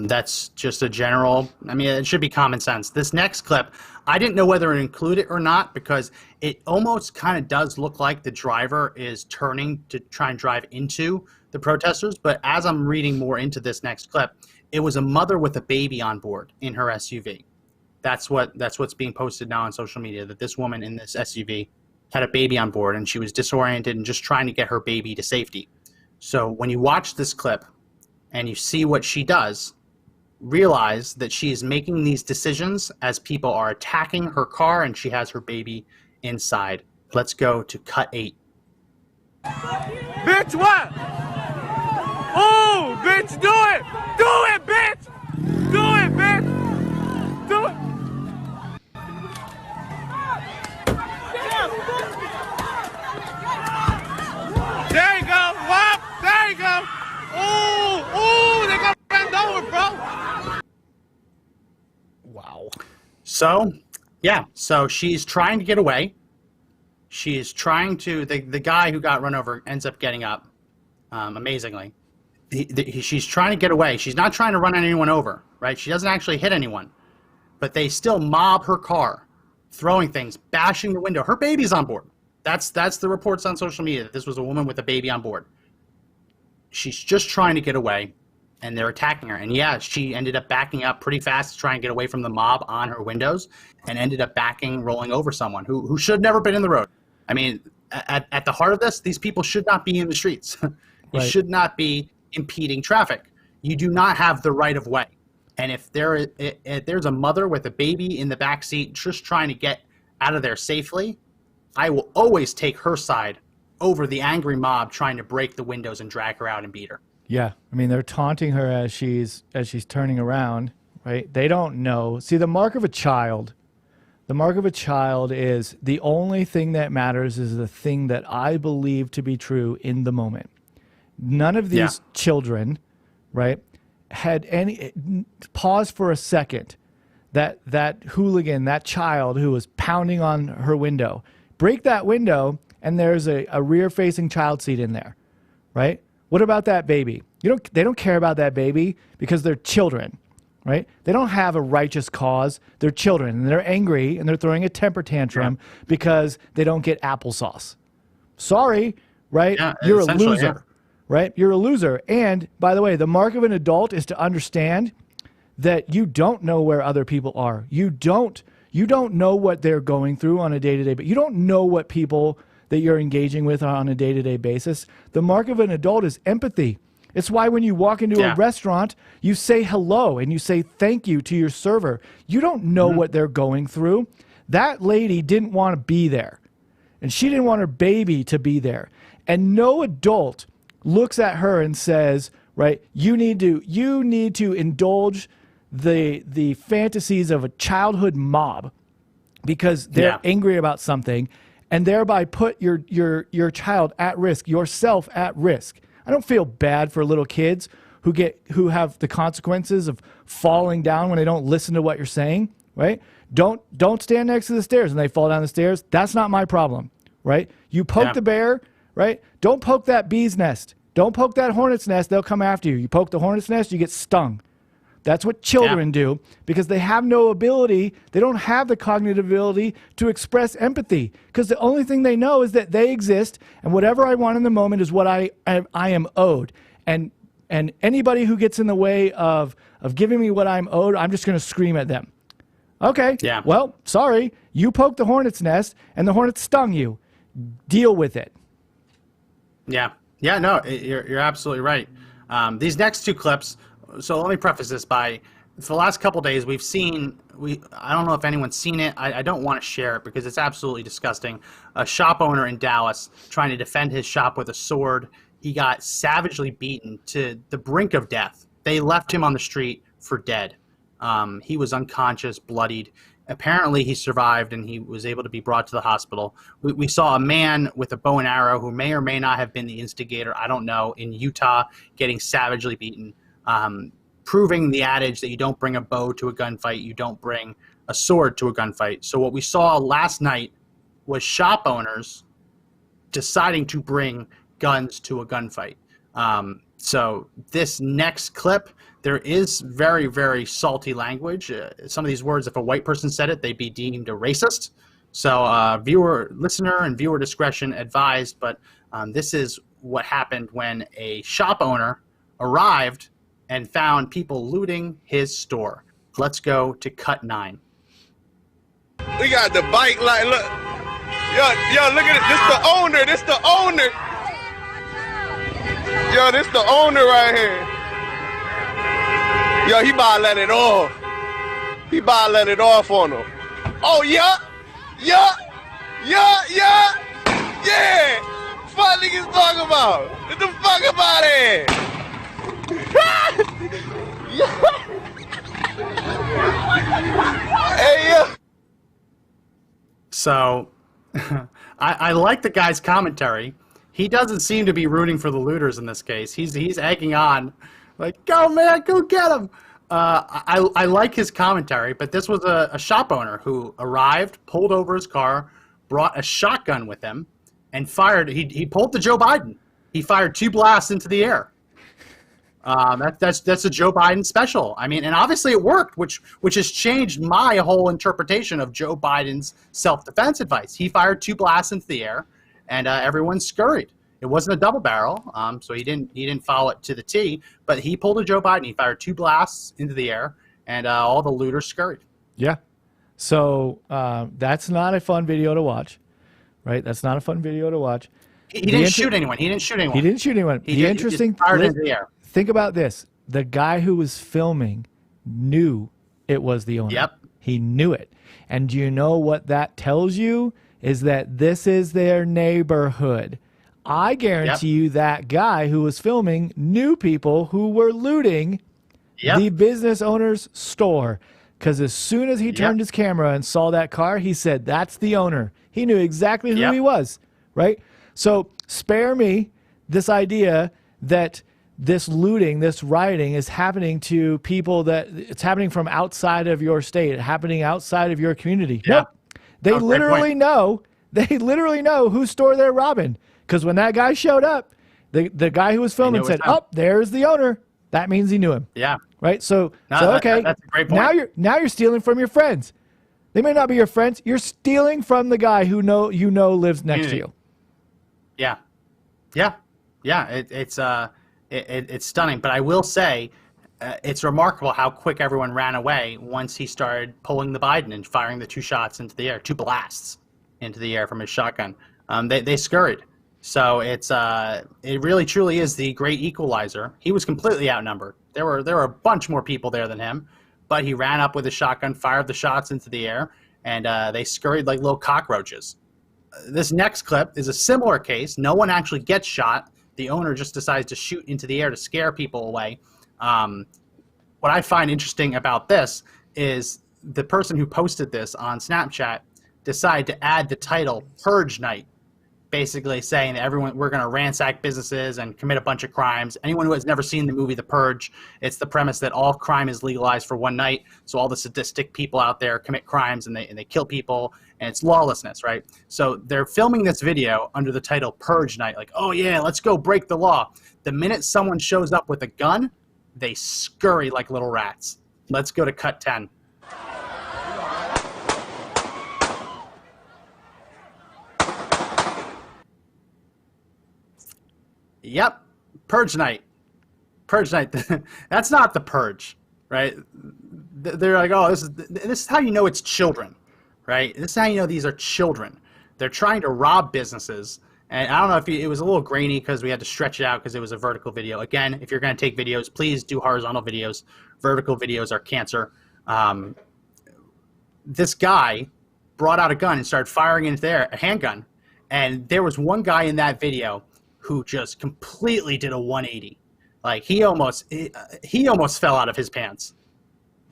That's just a general, I mean, it should be common sense. This next clip, I didn't know whether to include it or not because it almost kind of does look like the driver is turning to try and drive into the protesters. But as I'm reading more into this next clip, it was a mother with a baby on board in her SUV. That's what's being posted now on social media, that this woman in this SUV had a baby on board and she was disoriented and just trying to get her baby to safety. So when you watch this clip and you see what she does, realize that she is making these decisions as people are attacking her car and she has her baby inside. Let's go to cut 8. Bitch, what? Oh, bitch, do it! Do it, bitch! Do it, bitch! Do it! There you go! Whop! There you go! Ooh! Ooh! They got bent over, bro! Wow. So, yeah. So she's trying to get away. She's trying to, the guy who got run over ends up getting up, amazingly. She's trying to get away. She's not trying to run anyone over, right? She doesn't actually hit anyone. But they still mob her car, throwing things, bashing the window. Her baby's on board. That's the reports on social media, that this was a woman with a baby on board. She's just trying to get away, and they're attacking her. And yeah, she ended up backing up pretty fast to try and get away from the mob on her windows, and ended up rolling over someone who should have never been in the road. I mean, at the heart of this, these people should not be in the streets. You should not be impeding traffic. You do not have the right of way. And if there's a mother with a baby in the back seat just trying to get out of there safely, I will always take her side over the angry mob trying to break the windows and drag her out and beat her. Yeah, I mean, they're taunting her as she's turning around, right? They don't know. See, the mark of a child is the only thing that matters is the thing that I believe to be true in the moment. None of these children, right, had any pause for a second. That hooligan, that child who was pounding on her window, break that window, and there's a rear-facing child seat in there, right? What about that baby? They don't care about that baby because they're children, right? They don't have a righteous cause. They're children, and they're angry, and they're throwing a temper tantrum because they don't get applesauce. Sorry, right? Yeah, you're a loser, right? You're a loser. And by the way, the mark of an adult is to understand that you don't know where other people are. You don't know what they're going through on a day-to-day, but you don't know what people that you're engaging with on a day-to-day basis. The mark of an adult is empathy. It's why when you walk into a restaurant, you say hello and you say thank you to your server. You don't know what they're going through. That lady didn't want to be there, and she didn't want her baby to be there. And no adult looks at her and says, right, you need to indulge the fantasies of a childhood mob because they're angry about something, and thereby put your child at risk, yourself at risk. I don't feel bad for little kids who have the consequences of falling down when they don't listen to what you're saying. right? Don't stand next to the stairs and they fall down the stairs. That's not my problem, right? You poke the bear, right? Don't poke that bee's nest. Don't poke that hornet's nest. They'll come after you. You poke the hornet's nest, you get stung. That's what children do because they have no ability. They don't have the cognitive ability to express empathy because the only thing they know is that they exist and whatever I want in the moment is what I am owed. And anybody who gets in the way of giving me what I'm owed, I'm just going to scream at them. Okay. Yeah. Well, sorry. You poked the hornet's nest and the hornet stung you. Deal with it. Yeah. Yeah, no, you're absolutely right. These next two clips, so let me preface this by, for the last couple days, we've seen, I don't know if anyone's seen it. I don't want to share it because it's absolutely disgusting. A shop owner in Dallas trying to defend his shop with a sword. He got savagely beaten to the brink of death. They left him on the street for dead. He was unconscious, bloodied. Apparently he survived and he was able to be brought to the hospital. We saw a man with a bow and arrow who may or may not have been the instigator, I don't know, in Utah getting savagely beaten, proving the adage that you don't bring a bow to a gunfight, you don't bring a sword to a gunfight. So what we saw last night was shop owners deciding to bring guns to a gunfight. So this next clip, there is very, very salty language. Some of these words, if a white person said it, they'd be deemed a racist. So listener and viewer discretion advised, but this is what happened when a shop owner arrived and found people looting his store. Let's go to cut 9. We got the bike line. Look. Yo, look at it. This the owner. This the owner. Yo, this the owner right here. Yo, he about to let it off. He about to let it off on him. Oh, yeah. Fuck niggas talking about. Get the fuck about it. Hey, yeah. So, I like the guy's commentary. He doesn't seem to be rooting for the looters in this case. He's egging on, like, go man, go get him. I like his commentary, but this was a shop owner who arrived, pulled over his car, brought a shotgun with him, and fired. He pulled the Joe Biden. He fired 2 blasts into the air. That's a Joe Biden special. I mean, and obviously it worked, which has changed my whole interpretation of Joe Biden's self-defense advice. He fired 2 blasts into the air, and everyone scurried. It wasn't a double barrel, so he didn't follow it to the T. But he pulled a Joe Biden. He fired 2 blasts into the air, and all the looters scurried. Yeah. So that's not a fun video to watch, right? That's not a fun video to watch. He didn't shoot anyone. He didn't shoot anyone. He didn't shoot anyone. He just fired into the air. Think about this. The guy who was filming knew it was the owner. Yep. He knew it. And do you know what that tells you? Is that this is their neighborhood. I guarantee you that guy who was filming knew people who were looting the business owner's store. Because as soon as he turned his camera and saw that car, he said, that's the owner. He knew exactly who he was, right? So spare me this idea that this looting, this rioting is happening to people that it's happening from outside of your state, happening outside of your community. Yeah. Nope. They literally know. They literally know whose store they're robbing. Because when that guy showed up, the guy who was filming said, "Oh, there's the owner." That means he knew him. Yeah. Right. So okay. That's a great point. Now you're stealing from your friends. They may not be your friends. You're stealing from the guy who lives next to you. Yeah. It's stunning, but I will say it's remarkable how quick everyone ran away once he started pulling the Biden and firing the 2 shots into the air, 2 blasts into the air from his shotgun. They scurried. So it really truly is the great equalizer. He was completely outnumbered. There were a bunch more people there than him, but he ran up with a shotgun, fired the shots into the air, and they scurried like little cockroaches. This next clip is a similar case. No one actually gets shot. The owner just decides to shoot into the air to scare people away. What I find interesting about this is the person who posted this on Snapchat decided to add the title Purge Night. basically saying that we're going to ransack businesses and commit a bunch of crimes. Anyone who has never seen the movie The Purge, it's the premise that all crime is legalized for one night. So all the sadistic people out there commit crimes and they kill people, and it's lawlessness, right? So they're filming this video under the title Purge Night, like, oh yeah, let's go break the law. The minute someone shows up with a gun, they scurry like little rats. Let's go to cut 10. Yep, Purge Night. Purge Night. That's not the Purge, right? They're like, oh, this is how you know it's children, right? This is how you know these are children. They're trying to rob businesses. And I don't know if it was a little grainy because we had to stretch it out because it was a vertical video. Again, if you're going to take videos, please do horizontal videos. Vertical videos are cancer. This guy brought out a gun and started firing into there, a handgun. And there was one guy in that video who just completely did a 180. Like he almost fell out of his pants.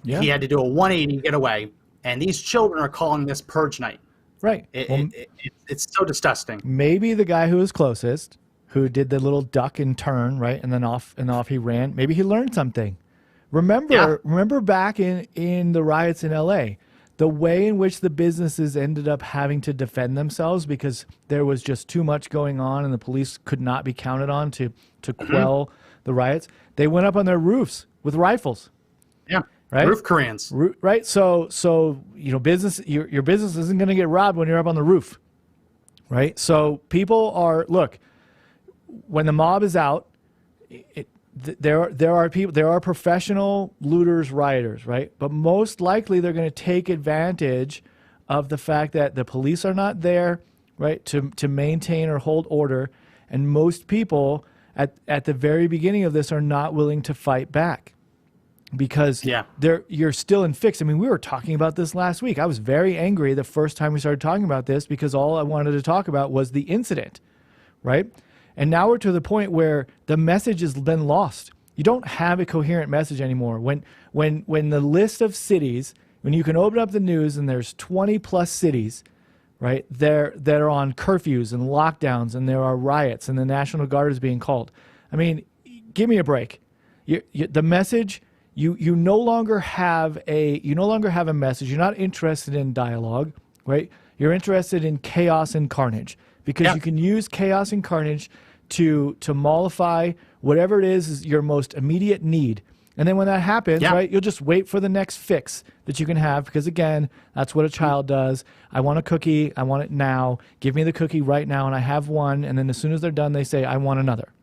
Yeah. He had to do a 180 get away. And these children are calling this Purge Night. Right. It's so disgusting. Maybe the guy who was closest, who did the little duck and turn, right, and then off he ran. Maybe he learned something. Remember back in the riots in L.A., the way in which the businesses ended up having to defend themselves because there was just too much going on and the police could not be counted on to quell the riots. They went up on their roofs with rifles. Yeah. Right? Roof Koreans. Right. So you know, your business isn't going to get robbed when you're up on the roof. Right. So people look, when the mob is out, there are professional looters, rioters, right? But most likely they're going to take advantage of the fact that the police are not there, right, to maintain or hold order, and most people at the very beginning of this are not willing to fight back because you're still in fix. I mean, we were talking about this last week. I was very angry the first time we started talking about this because all I wanted to talk about was the incident, right? And now we're to the point where the message has been lost. You don't have a coherent message anymore. When the list of cities, when you can open up the news and there's 20 plus cities, right, they're on curfews and lockdowns and there are riots and the National Guard is being called. I mean, give me a break. The message, you no longer have a message. You're not interested in dialogue, right? You're interested in chaos and carnage because you can use chaos and carnage to mollify whatever it is your most immediate need. And then when that happens, right, you'll just wait for the next fix that you can have because, again, that's what a child does. I want a cookie. I want it now. Give me the cookie right now, and I have one. And then as soon as they're done, they say, I want another.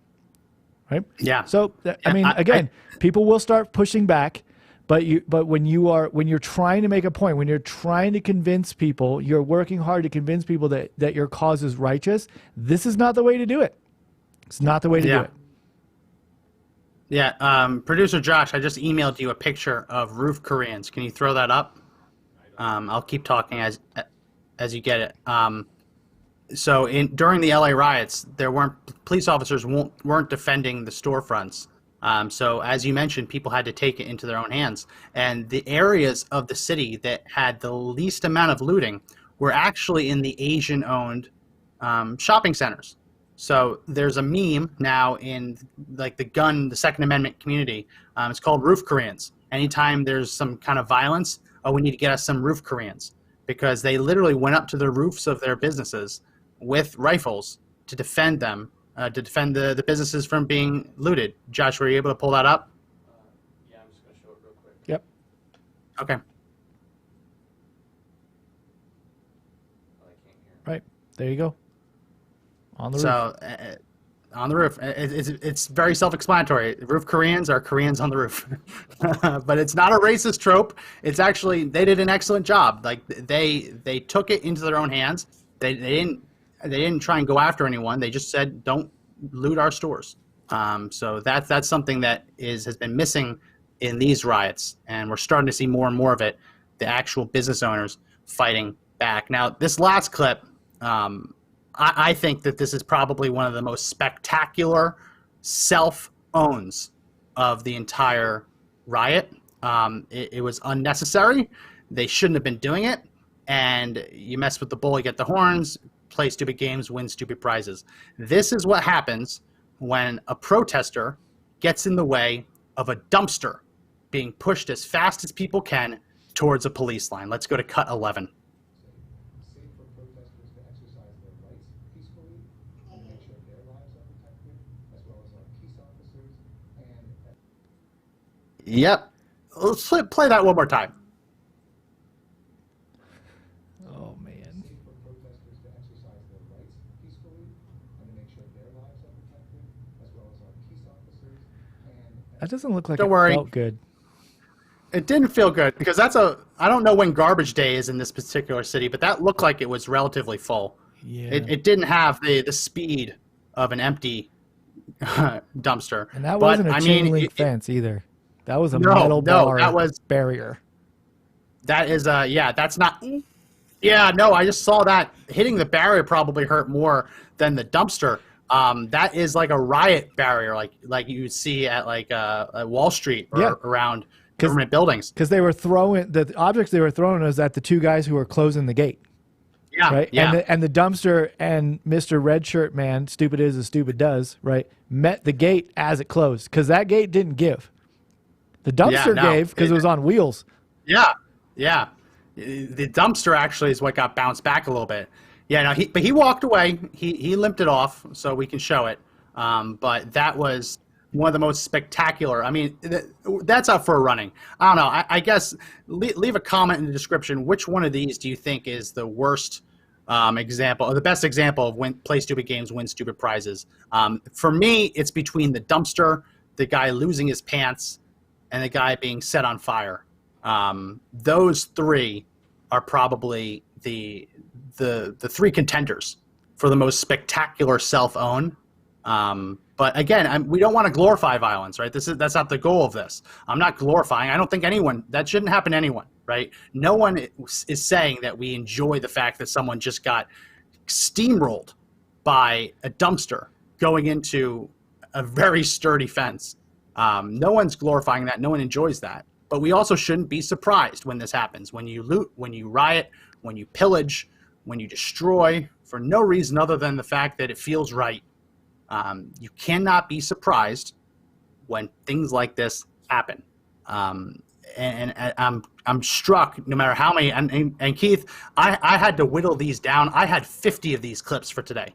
Right? Yeah. So, I mean, again, people will start pushing back. But when you're trying to make a point, when you're trying to convince people, you're working hard to convince people that your cause is righteous, this is not the way to do it. It's not the way to do it. Yeah. Producer Josh, I just emailed you a picture of roof Koreans. Can you throw that up? I'll keep talking as you get it. So during the LA riots, police officers weren't defending the storefronts. So as you mentioned, people had to take it into their own hands. And the areas of the city that had the least amount of looting were actually in the Asian-owned shopping centers. So there's a meme now in like the Second Amendment community. It's called Roof Koreans. Anytime there's some kind of violence, we need to get us some Roof Koreans, because they literally went up to the roofs of their businesses with rifles to defend them, to defend the businesses from being looted. Josh, were you able to pull that up? Yeah, I'm just going to show it real quick. Yep. Okay. Oh, I can't hear. Right. There you go. On the roof. So on the roof, it's very self-explanatory. Roof Koreans are Koreans on the roof, but it's not a racist trope. It's actually, they did an excellent job. Like they took it into their own hands. They didn't try and go after anyone. They just said, don't loot our stores. So that's something that has been missing in these riots, and we're starting to see more and more of it. The actual business owners fighting back. Now, this last clip. I think that this is probably one of the most spectacular self-owns of the entire riot. It was unnecessary. They shouldn't have been doing it. And you mess with the bull, you get the horns. play stupid games, win stupid prizes. This is what happens when a protester gets in the way of a dumpster being pushed as fast as people can towards a police line. Let's go to cut 11. Safe for protesters to exercise their rights peacefully and to make sure their lives are protected, as well as our peace officers and. Yep. Let's play that one more time. Oh man. Safe for protesters to exercise their rights peacefully and to make sure their lives are protected, as well as our peace officers and. That doesn't look like Don't it worry. felt good. It didn't feel good because I don't know when garbage day is in this particular city, but that looked like it was relatively full. Yeah. It didn't have the speed of an empty dumpster. And that But, wasn't a I chain mean, link fence either. That was a No, metal no, bar that was- barrier. That is that's not. Yeah, no, I just saw that hitting the barrier probably hurt more than the dumpster. That is like a riot barrier, like you would see at at Wall Street or Yeah. around government buildings. Because they were throwing the objects they were throwing was at the two guys who were closing the gate. Yeah, Right. yeah, And the dumpster and Mr. Red Shirt Man, stupid is as stupid does, right, met the gate as it closed because that gate didn't give. The dumpster no, gave because it was on wheels. yeah, yeah. The dumpster actually is what got bounced back a little bit. Yeah, no, but he walked away. He limped it off so we can show it. But that was one of the most spectacular. I mean, that's up for a running. I don't know. I guess leave a comment in the description. Which one of these do you think is the worst example, or the best example of play stupid games, win stupid prizes? For me, it's between the dumpster, the guy losing his pants, and the guy being set on fire. Those three are probably the three contenders for the most spectacular self-own. But again, we don't want to glorify violence, right? That's not the goal of this. I'm not glorifying. I don't think that shouldn't happen to anyone, right? No one is saying that we enjoy the fact that someone just got steamrolled by a dumpster going into a very sturdy fence. No one's glorifying that. No one enjoys that. But we also shouldn't be surprised when this happens. When you loot, when you riot, when you pillage, when you destroy for no reason other than the fact that it feels right. You cannot be surprised when things like this happen. And I'm struck no matter how many. And Keith, I had to whittle these down. I had 50 of these clips for today.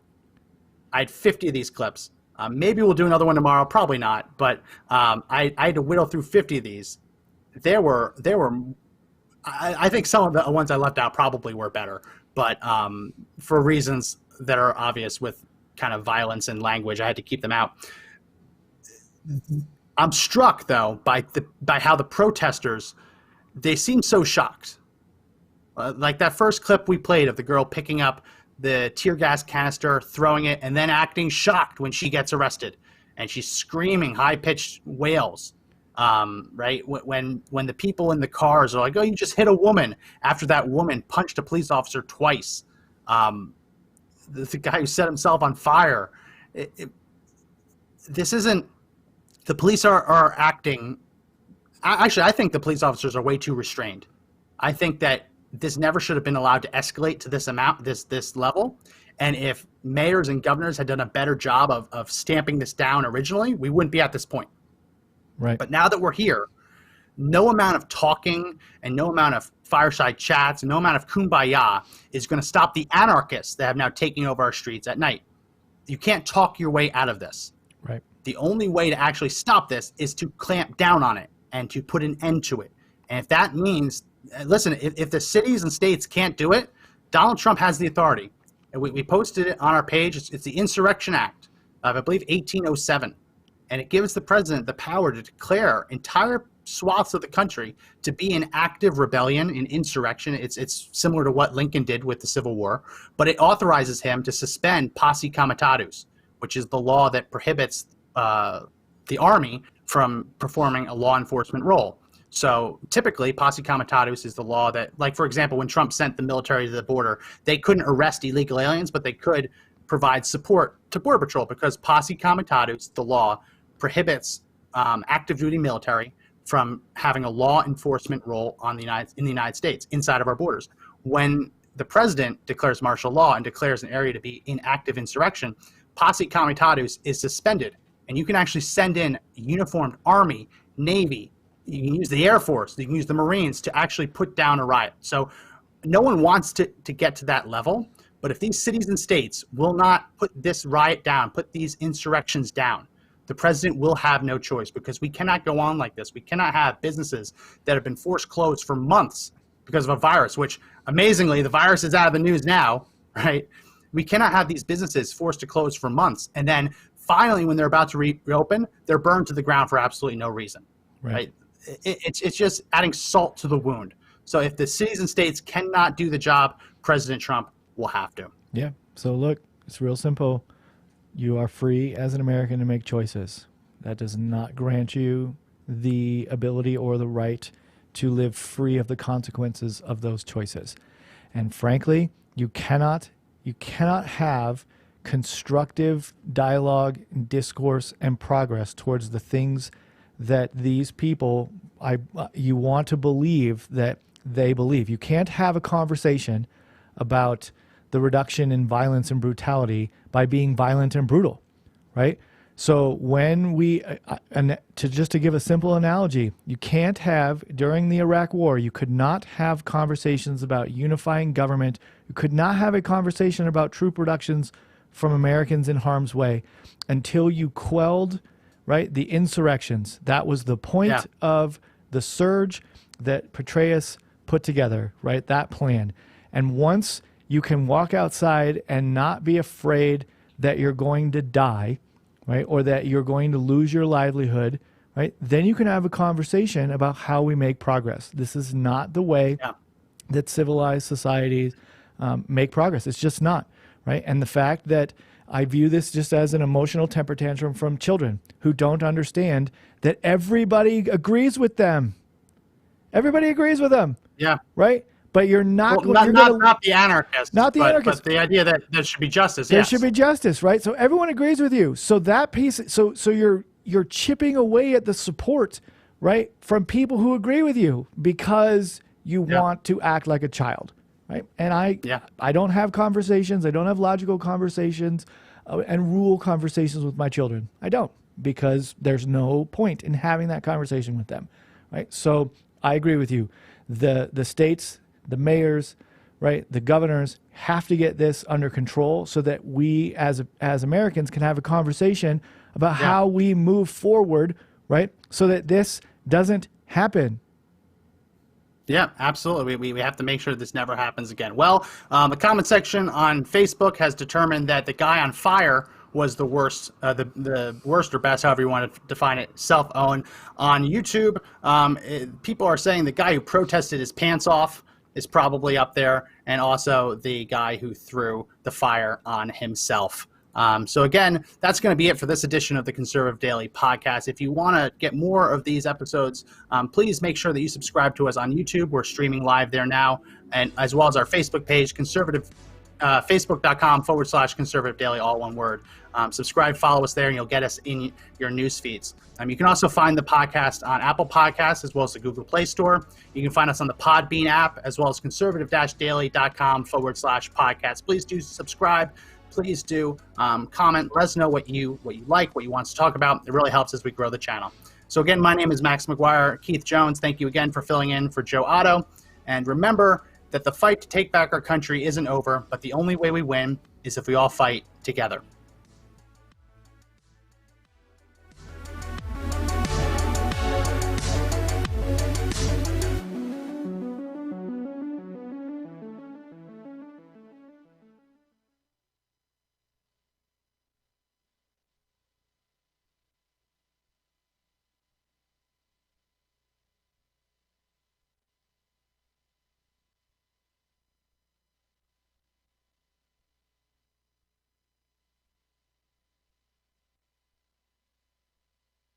I had 50 of these clips. Maybe we'll do another one tomorrow. Probably not. But I had to whittle through 50 of these. There were. I think some of the ones I left out probably were better, but for reasons that are obvious with kind of violence and language, I had to keep them out. I'm struck though by how the protesters, they seem so shocked. Like that first clip we played of the girl picking up the tear gas canister, throwing it, and then acting shocked when she gets arrested, and she's screaming high-pitched wails. Right? When the people in the cars are like, oh, you just hit a woman after that woman punched a police officer twice. The guy who set himself on fire. This isn't, the police are acting, actually, I think the police officers are way too restrained. I think that this never should have been allowed to escalate to this amount, this level. And if mayors and governors had done a better job of stamping this down originally, we wouldn't be at this point. Right. But now that we're here, no amount of talking and no amount of fireside chats and no amount of kumbaya is going to stop the anarchists that have now taken over our streets at night. You can't talk your way out of this. Right. The only way to actually stop this is to clamp down on it and to put an end to it. And if that means, listen, if the cities and states can't do it, Donald Trump has the authority. And we posted it on our page. It's the Insurrection Act of, I believe, 1807. And it gives the president the power to declare entire swaths of the country to be in active rebellion, in insurrection. It's similar to what Lincoln did with the Civil War, but it authorizes him to suspend posse comitatus, which is the law that prohibits the army from performing a law enforcement role. So typically, posse comitatus is the law that, like, for example, when Trump sent the military to the border, they couldn't arrest illegal aliens, but they could provide support to Border Patrol because posse comitatus, the law, prohibits active duty military from having a law enforcement role in the United States, inside of our borders. When the president declares martial law and declares an area to be in active insurrection, posse comitatus is suspended, and you can actually send in uniformed Army, Navy, you can use the Air Force, you can use the Marines to actually put down a riot. So no one wants to get to that level, but if these cities and states will not put this riot down, put these insurrections down, the president will have no choice, because we cannot go on like this. We cannot have businesses that have been forced closed for months because of a virus, which amazingly, the virus is out of the news now, right? We cannot have these businesses forced to close for months. And then finally, when they're about to reopen, they're burned to the ground for absolutely no reason, right? It's just adding salt to the wound. So if the cities and states cannot do the job, President Trump will have to. Yeah. So look, it's real simple. You are free as an American to make choices. That does not grant you the ability or the right to live free of the consequences of those choices. And frankly, you cannot have constructive dialogue, discourse, and progress towards the things that these people, you want to believe that they believe. You can't have a conversation about the reduction in violence and brutality by being violent and brutal, right? So when to give a simple analogy, you can't have, during the Iraq War, you could not have conversations about unifying government. You could not have a conversation about troop reductions from Americans in harm's way until you quelled, right, the insurrections. That was the point of the surge that Petraeus put together, right, that plan. And once you can walk outside and not be afraid that you're going to die, right, or that you're going to lose your livelihood, right, then you can have a conversation about how we make progress. This is not the way that civilized societies make progress. It's just not, right? And the fact that I view this just as an emotional temper tantrum from children who don't understand that everybody agrees with them. Everybody agrees with them. Yeah. Right? But you're not... Well, not the anarchists. Not the anarchists. But the idea that there should be justice, There should be justice, right? So everyone agrees with you. So that piece... So you're chipping away at the support, right, from people who agree with you because you want to act like a child, right? And I don't have conversations. I don't have logical conversations and rule conversations with my children. I don't, because there's no point in having that conversation with them, right? So I agree with you. The states, the mayors, right, the governors have to get this under control so that we as Americans can have a conversation about how we move forward, right, so that this doesn't happen. Yeah, absolutely. We have to make sure this never happens again. Well, the comment section on Facebook has determined that the guy on fire was the worst, the worst or best, however you want to define it, self-owned. On YouTube, people are saying the guy who protested his pants off is probably up there, and also the guy who threw the fire on himself. So again, that's going to be it for this edition of the Conservative Daily Podcast. If you want to get more of these episodes, please make sure that you subscribe to us on YouTube. We're streaming live there now, and as well as our Facebook page, Facebook.com/Conservative Daily, all one word. Subscribe, follow us there, and you'll get us in your news feeds. You can also find the podcast on Apple Podcasts as well as the Google Play Store. You can find us on the Podbean app as well as conservative-daily.com/podcast. Please do subscribe. Please do comment. Let us know what you like, what you want to talk about. It really helps as we grow the channel. So again, my name is Max McGuire. Keith Jones, thank you again for filling in for Joe Otto. And remember that the fight to take back our country isn't over, but the only way we win is if we all fight together.